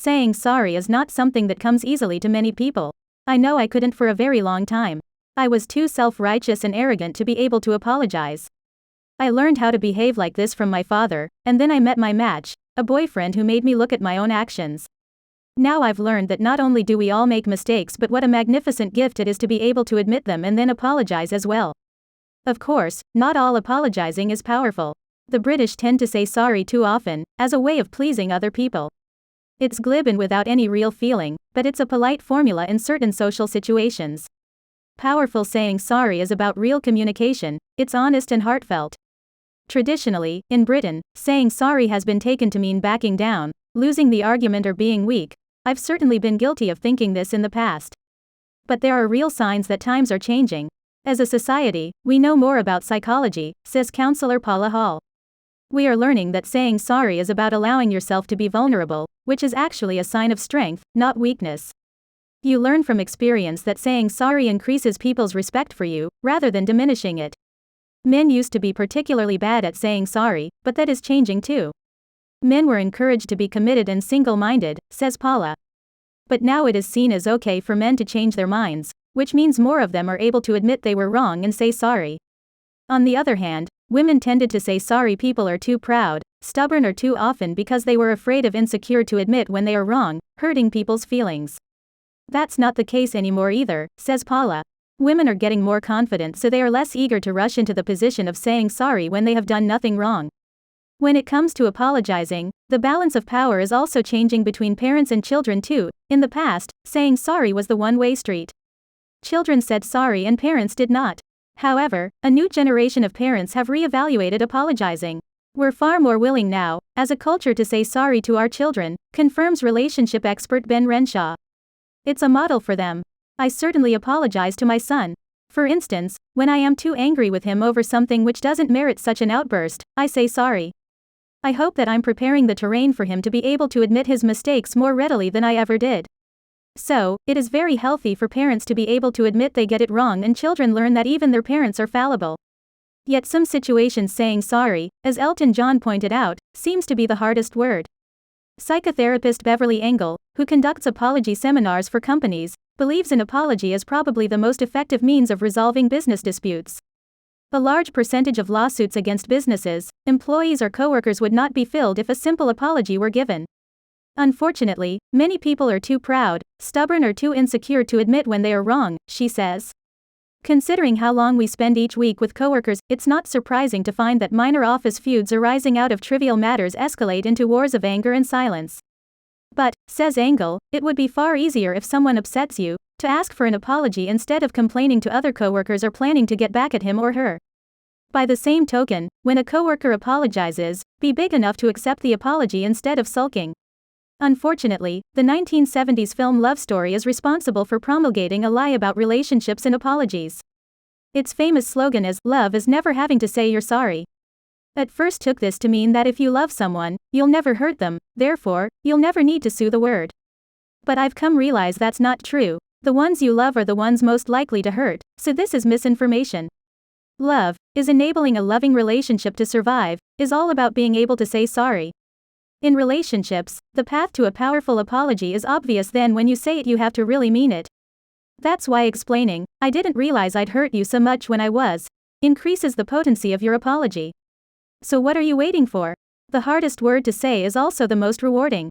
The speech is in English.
saying sorry is not something that comes easily to many people. I know I couldn't for a very long time. I was too self-righteous and arrogant to be able to apologize. I learned how to behave like this from my father, and then I met my match, a boyfriend who made me look at my own actions. Now I've learned that not only do we all make mistakes, but what a magnificent gift it is to be able to admit them and then apologize as well. Of course, not all apologizing is powerful. The British tend to say sorry too often, as a way of pleasing other people. It's glib and without any real feeling, but it's a polite formula in certain social situations. Powerful saying sorry is about real communication, it's honest and heartfelt. Traditionally, in Britain, saying sorry has been taken to mean backing down, losing the argument or being weak. I've certainly been guilty of thinking this in the past. But there are real signs that times are changing. As a society, we know more about psychology, says counselor Paula Hall. We are learning that saying sorry is about allowing yourself to be vulnerable, which is actually a sign of strength, not weakness. You learn from experience that saying sorry increases people's respect for you, rather than diminishing it. Men used to be particularly bad at saying sorry, but that is changing too. Men were encouraged to be committed and single-minded, says Paula. But now it is seen as okay for men to change their minds, which means more of them are able to admit they were wrong and say sorry. On the other hand, women tended to say sorry people are too proud, stubborn or too often because they were afraid of insecure to admit when they are wrong, hurting people's feelings. That's not the case anymore either, says Paula. Women are getting more confident, so they are less eager to rush into the position of saying sorry when they have done nothing wrong. When it comes to apologizing, the balance of power is also changing between parents and children too. In the past, saying sorry was the one-way street. Children said sorry and parents did not. However, a new generation of parents have re-evaluated apologizing. We're far more willing now, as a culture, to say sorry to our children, confirms relationship expert Ben Renshaw. It's a model for them. I certainly apologize to my son. For instance, when I am too angry with him over something which doesn't merit such an outburst, I say sorry. I hope that I'm preparing the terrain for him to be able to admit his mistakes more readily than I ever did. So, it is very healthy for parents to be able to admit they get it wrong, and children learn that even their parents are fallible. Yet some situations saying sorry, as Elton John pointed out, seems to be the hardest word. Psychotherapist Beverly Engel, who conducts apology seminars for companies, believes an apology is probably the most effective means of resolving business disputes. A large percentage of lawsuits against businesses, employees or coworkers would not be filled if a simple apology were given. Unfortunately, many people are too proud, stubborn or too insecure to admit when they are wrong, she says. Considering how long we spend each week with coworkers, it's not surprising to find that minor office feuds arising out of trivial matters escalate into wars of anger and silence. But, says Engel, it would be far easier if someone upsets you, to ask for an apology instead of complaining to other coworkers or planning to get back at him or her. By the same token, when a coworker apologizes, be big enough to accept the apology instead of sulking. Unfortunately, the 1970s film Love Story is responsible for promulgating a lie about relationships and apologies. Its famous slogan is, "Love is never having to say you're sorry." At first took this to mean that if you love someone, you'll never hurt them, therefore, you'll never need to sue the word. But I've come realize that's not true. The ones you love are the ones most likely to hurt, so this is misinformation. Love is enabling a loving relationship to survive, is all about being able to say sorry. In relationships, the path to a powerful apology is obvious. Then when you say it, you have to really mean it. That's why explaining, "I didn't realize I'd hurt you so much when I was," increases the potency of your apology. So what are you waiting for? The hardest word to say is also the most rewarding.